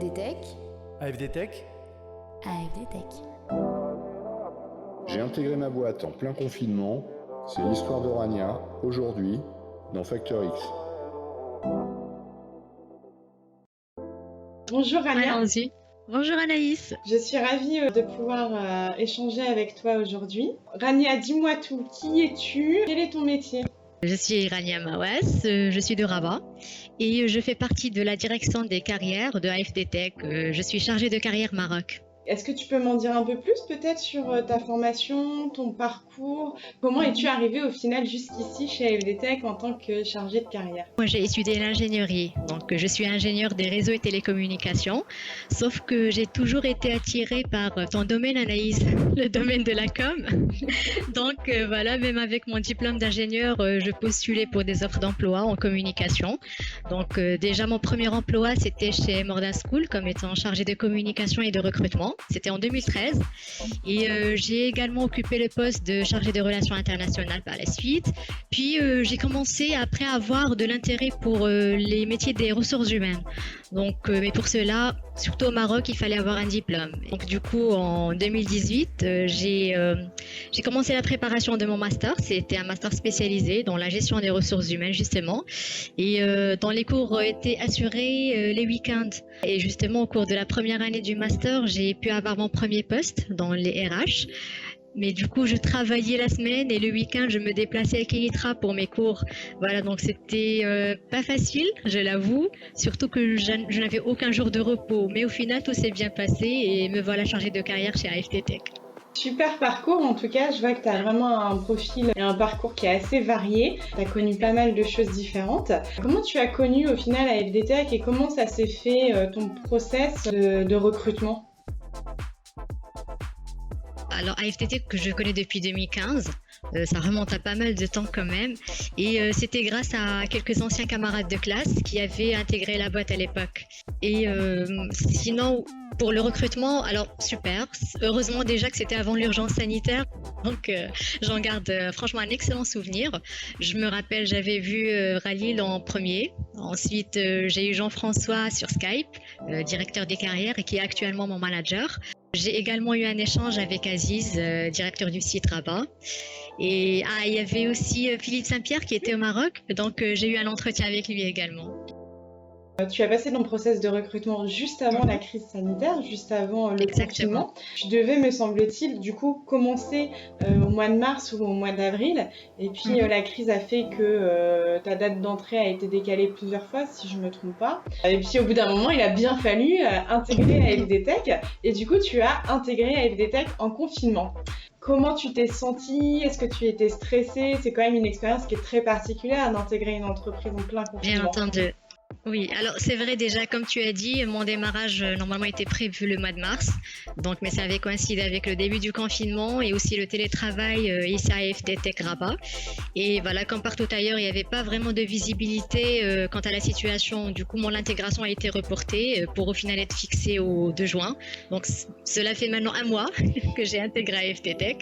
AFD Tech. AFD Tech. AFD Tech. J'ai intégré ma boîte en plein confinement. C'est l'histoire de Rania, aujourd'hui, dans Factor X. Bonjour Rania. Allons-y. Bonjour Anaïs. Je suis ravie de pouvoir échanger avec toi aujourd'hui. Rania, dis-moi tout. Qui es-tu? Quel est ton métier? Je suis Rania Mawas, je suis de Rabat et je fais partie de la direction des carrières de AFD Tech. Je suis chargée de carrière Maroc. Est-ce que tu peux m'en dire un peu plus peut-être sur ta formation, ton parcours? Comment es-tu arrivée au final jusqu'ici chez AFD Tech en tant que chargée de carrière? Moi j'ai étudié l'ingénierie, donc je suis ingénieure des réseaux et télécommunications, sauf que j'ai toujours été attirée par ton domaine Anaïs, le domaine de la com. Donc voilà, même avec mon diplôme d'ingénieur, je postulais pour des offres d'emploi en communication. Donc déjà mon premier emploi c'était chez Mordan School comme étant chargée de communication et de recrutement. C'était en 2013 et j'ai également occupé le poste de chargée de relations internationales par la suite. Puis j'ai commencé après avoir de l'intérêt pour les métiers des ressources humaines. Donc, mais pour cela, surtout au Maroc, il fallait avoir un diplôme. Donc du coup, en 2018, j'ai commencé la préparation de mon master. C'était un master spécialisé dans la gestion des ressources humaines justement. Et dans les cours étaient assurés les week-ends. Et justement, au cours de la première année du master, j'ai pu avoir mon premier poste dans les RH. Mais du coup, je travaillais la semaine et le week-end, je me déplaçais à Kenitra pour mes cours. Voilà, donc c'était pas facile, je l'avoue. Surtout que je n'avais aucun jour de repos. Mais au final, tout s'est bien passé et me voilà chargée de carrière chez AFD Tech. Super parcours, en tout cas, je vois que tu as vraiment un profil et un parcours qui est assez varié. Tu as connu pas mal de choses différentes. Comment tu as connu au final AFD Tech et comment ça s'est fait ton process de recrutement? Alors AFD Tech que je connais depuis 2015, ça remonte à pas mal de temps quand même. Et c'était grâce à quelques anciens camarades de classe qui avaient intégré la boîte à l'époque. Et sinon, pour le recrutement, alors super. Heureusement déjà que c'était avant l'urgence sanitaire. Donc j'en garde franchement un excellent souvenir. Je me rappelle, j'avais vu Ralil en premier. Ensuite, j'ai eu Jean-François sur Skype, directeur des carrières et qui est actuellement mon manager. J'ai également eu un échange avec Aziz, directeur du site Rabat. Et il y avait aussi Philippe Saint-Pierre qui était au Maroc. Donc j'ai eu un entretien avec lui également. Tu as passé ton process de recrutement juste avant la crise sanitaire, juste avant le confinement. Tu devais, me semble-t-il, du coup, commencer au mois de mars ou au mois d'avril. Et puis, la crise a fait que ta date d'entrée a été décalée plusieurs fois, si je ne me trompe pas. Et puis, au bout d'un moment, il a bien fallu intégrer AFD Tech. Et du coup, tu as intégré AFD Tech en confinement. Comment tu t'es sentie? Est-ce que tu étais stressée? C'est quand même une expérience qui est très particulière d'intégrer une entreprise en plein confinement. Bien entendu. Oui, alors c'est vrai déjà, comme tu as dit, mon démarrage normalement était prévu le mois de mars, donc, mais ça avait coïncidé avec le début du confinement et aussi le télétravail ici à AFD Tech Rabat. Et voilà, comme partout ailleurs, il n'y avait pas vraiment de visibilité quant à la situation. Du coup, mon intégration a été reportée pour au final être fixée au 2 juin. Donc cela fait maintenant un mois que j'ai intégré AFD Tech.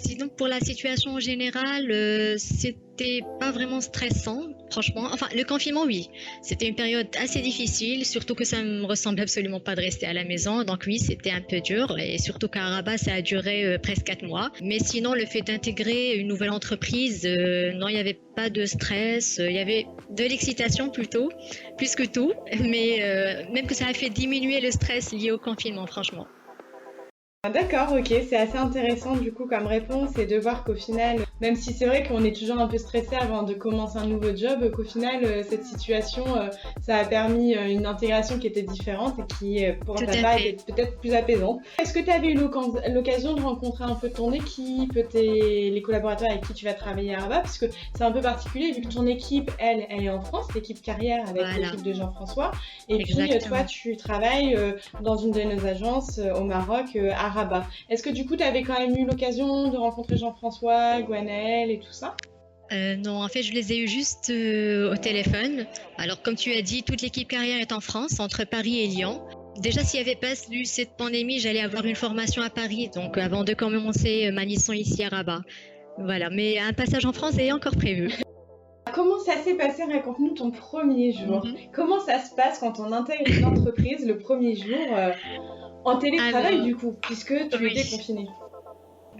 Sinon, pour la situation en général, c'était pas vraiment stressant, franchement. Enfin, le confinement, oui. C'était une période assez difficile, surtout que ça me ressemble absolument pas de rester à la maison. Donc oui, c'était un peu dur. Et surtout qu'à Rabat, ça a duré presque 4 mois. Mais sinon, le fait d'intégrer une nouvelle entreprise, non, il n'y avait pas de stress. Il y avait de l'excitation plutôt, plus que tout. Mais même que ça a fait diminuer le stress lié au confinement, franchement. D'accord, ok, c'est assez intéressant du coup comme réponse et de voir qu'au final, même si c'est vrai qu'on est toujours un peu stressé avant de commencer un nouveau job, qu'au final cette situation, ça a permis une intégration qui était différente et qui pour ta part était peut-être plus apaisante. Est-ce que tu avais eu l'occasion de rencontrer un peu ton équipe, les collaborateurs avec qui tu vas travailler à Rabat, parce que c'est un peu particulier vu que ton équipe, elle est en France, l'équipe carrière avec l'équipe de Jean-François, et puis toi tu travailles dans une de nos agences au Maroc à Rabat. Est-ce que du coup tu avais quand même eu l'occasion de rencontrer Jean-François, Gwenaëlle et tout ça? Non, en fait, je les ai eus juste au téléphone. Alors, comme tu as dit, toute l'équipe carrière est en France, entre Paris et Lyon. Déjà, s'il n'y avait pas eu cette pandémie, j'allais avoir une formation à Paris, donc avant de commencer ma mission ici à Rabat. Voilà, mais un passage en France est encore prévu. Comment ça s'est passé? Raconte-nous ton premier jour. Mhm. Comment ça se passe quand on intègre une entreprise le premier jour en télétravail Alors, du coup, puisque tu oui. étais confiné?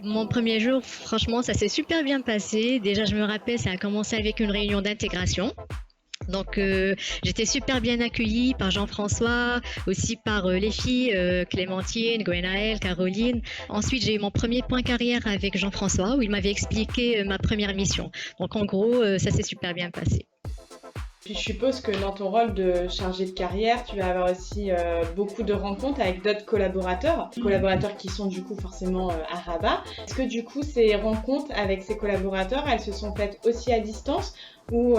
Mon premier jour, franchement, ça s'est super bien passé. Déjà, je me rappelle, ça a commencé avec une réunion d'intégration. Donc, j'étais super bien accueillie par Jean-François, aussi par les filles, Clémentine, Gwenaëlle, Caroline. Ensuite, j'ai eu mon premier point carrière avec Jean-François, où il m'avait expliqué ma première mission. Donc, en gros, ça s'est super bien passé. Puis je suppose que dans ton rôle de chargé de carrière, tu vas avoir aussi beaucoup de rencontres avec d'autres collaborateurs qui sont du coup forcément à Rabat. Est-ce que du coup ces rencontres avec ces collaborateurs, elles se sont faites aussi à distance ou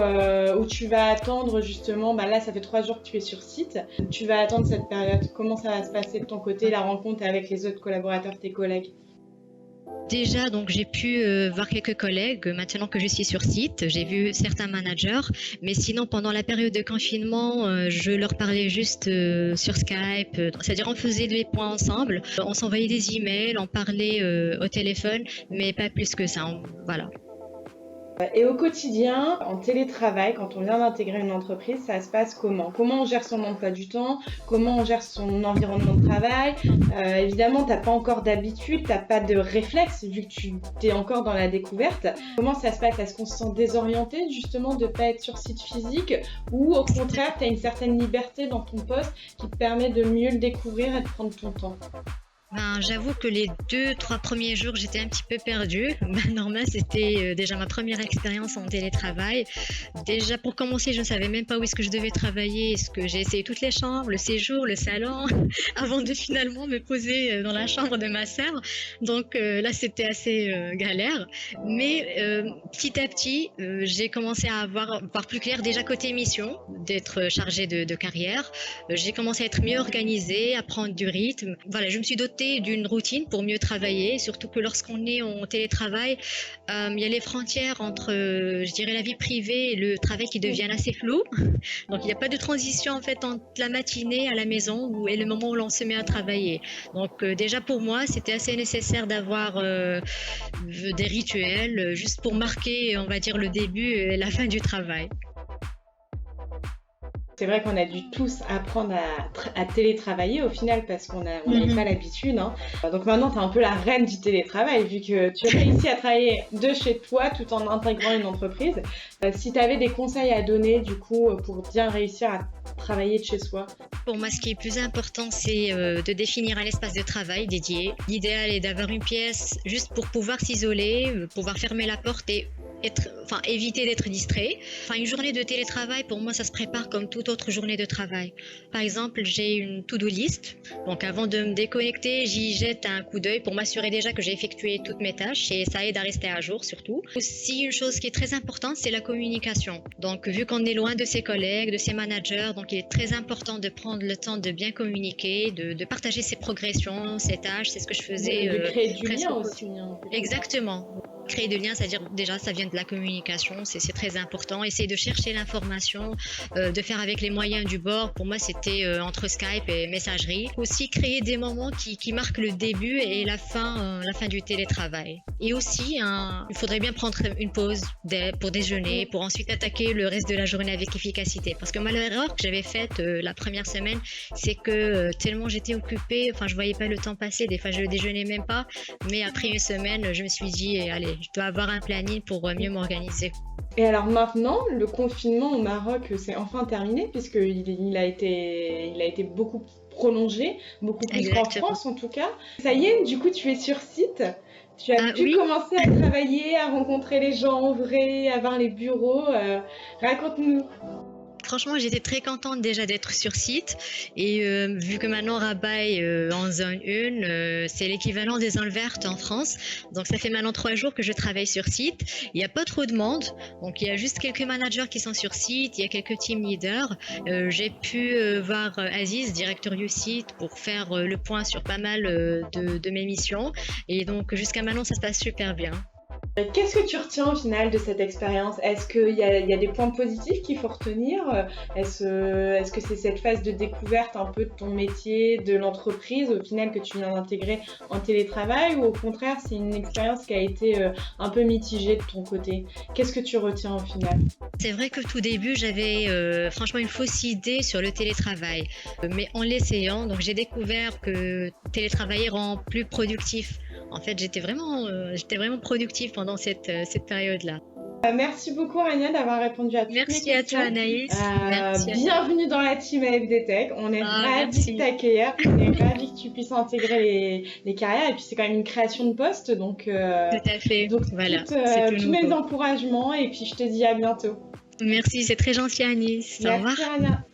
tu vas attendre justement, là ça fait 3 jours que tu es sur site, tu vas attendre cette période. Comment ça va se passer de ton côté, la rencontre avec les autres collaborateurs, tes collègues? Déjà, donc j'ai pu voir quelques collègues maintenant que je suis sur site. J'ai vu certains managers, mais sinon pendant la période de confinement, je leur parlais juste sur Skype. C'est-à-dire on faisait des points ensemble, on s'envoyait des emails, on parlait au téléphone, mais pas plus que ça. Voilà. Et au quotidien, en télétravail, quand on vient d'intégrer une entreprise, ça se passe comment? Comment on gère son emploi du temps? Comment on gère son environnement de travail? Évidemment, t'as pas encore d'habitude, t'as pas de réflexe vu que tu es encore dans la découverte. Comment ça se passe? Est-ce qu'on se sent désorienté justement de pas être sur site physique ou au contraire, t'as une certaine liberté dans ton poste qui te permet de mieux le découvrir et de prendre ton temps? J'avoue que les 2-3 premiers jours, j'étais un petit peu perdue. Normal, c'était déjà ma première expérience en télétravail. Déjà, pour commencer, je ne savais même pas où est-ce que je devais travailler. Est-ce que j'ai essayé toutes les chambres, le séjour, le salon, avant de finalement me poser dans la chambre de ma sœur. Donc là, c'était assez galère. Mais petit à petit, j'ai commencé à voir plus clair déjà côté mission, d'être chargée de carrière. J'ai commencé à être mieux organisée, à prendre du rythme. Voilà, je me suis dotée d'une routine pour mieux travailler, surtout que lorsqu'on est en télétravail, il y a les frontières entre, je dirais, la vie privée et le travail qui deviennent assez flous. Donc, il n'y a pas de transition en fait entre la matinée à la maison et le moment où l'on se met à travailler. Donc, déjà pour moi, c'était assez nécessaire d'avoir des rituels juste pour marquer, on va dire, le début et la fin du travail. C'est vrai qu'on a dû tous apprendre à télétravailler au final parce qu'on n'avait pas l'habitude. Hein. Donc maintenant, tu es un peu la reine du télétravail vu que tu as réussi à travailler de chez toi tout en intégrant une entreprise. Si tu avais des conseils à donner du coup pour bien réussir à travailler de chez soi? Pour moi, ce qui est plus important, c'est de définir un espace de travail dédié. L'idéal est d'avoir une pièce juste pour pouvoir s'isoler, pouvoir fermer la porte et éviter d'être distrait. Une journée de télétravail, pour moi, ça se prépare comme toute autre journée de travail. Par exemple, j'ai une to-do list. Donc, avant de me déconnecter, j'y jette un coup d'œil pour m'assurer déjà que j'ai effectué toutes mes tâches et ça aide à rester à jour surtout. Aussi, une chose qui est très importante, c'est la communication. Donc, vu qu'on est loin de ses collègues, de ses managers, donc il est très important de prendre le temps de bien communiquer, de partager ses progressions, ses tâches. C'est ce que je faisais. De créer du lien aussi. Hein. Exactement. Créer de liens, c'est-à-dire déjà ça vient de la communication, c'est très important. Essayer de chercher l'information, de faire avec les moyens du bord. Pour moi, c'était entre Skype et messagerie. Aussi créer des moments qui marquent le début et la fin du télétravail. Et aussi, il faudrait bien prendre une pause pour déjeuner, pour ensuite attaquer le reste de la journée avec efficacité. Parce que moi, l'erreur que j'avais faite la première semaine, c'est que tellement j'étais occupée, je voyais pas le temps passer. Des fois, je ne déjeunais même pas. Mais après une semaine, je me suis dit, allez, je dois avoir un planning pour mieux m'organiser. Et alors maintenant, le confinement au Maroc, c'est enfin terminé puisqu'il a été beaucoup prolongé, beaucoup plus qu'en France en tout cas. Ça y est, du coup, tu es sur site. Tu as pu commencer à travailler, à rencontrer les gens en vrai, à voir les bureaux. Raconte-nous. Franchement, j'étais très contente déjà d'être sur site et vu que maintenant Rabat est en zone 1, c'est l'équivalent des zones vertes en France. Donc ça fait maintenant 3 jours que je travaille sur site. Il n'y a pas trop de monde, donc il y a juste quelques managers qui sont sur site, il y a quelques team leaders. J'ai pu voir Aziz, directeur du site, pour faire le point sur pas mal de mes missions. Et donc jusqu'à maintenant, ça se passe super bien. Qu'est-ce que tu retiens au final de cette expérience? Est-ce qu'il y a des points positifs qu'il faut retenir? Est-ce que c'est cette phase de découverte un peu de ton métier, de l'entreprise au final que tu viens d'intégrer en télétravail, ou au contraire c'est une expérience qui a été un peu mitigée de ton côté? Qu'est-ce que tu retiens au final? C'est vrai que tout début, j'avais franchement une fausse idée sur le télétravail. Mais en l'essayant, donc j'ai découvert que télétravailler rend plus productif. En fait, j'étais vraiment productive pendant cette période-là. Merci beaucoup Rania d'avoir répondu à toutes mes Merci à questions. toi Anaïs. Merci à toi. Bienvenue dans la team AFD Tech. On est ravis Merci. de t'accueillir. On est ravis que tu puisses intégrer les carrières. Et puis c'est quand même une création de poste. Donc, Tout à fait. Voilà, c'est tout tous mes nouveau. encouragements. Et puis je te dis à bientôt. Merci, c'est très gentil Anis. Au revoir. Merci Rania.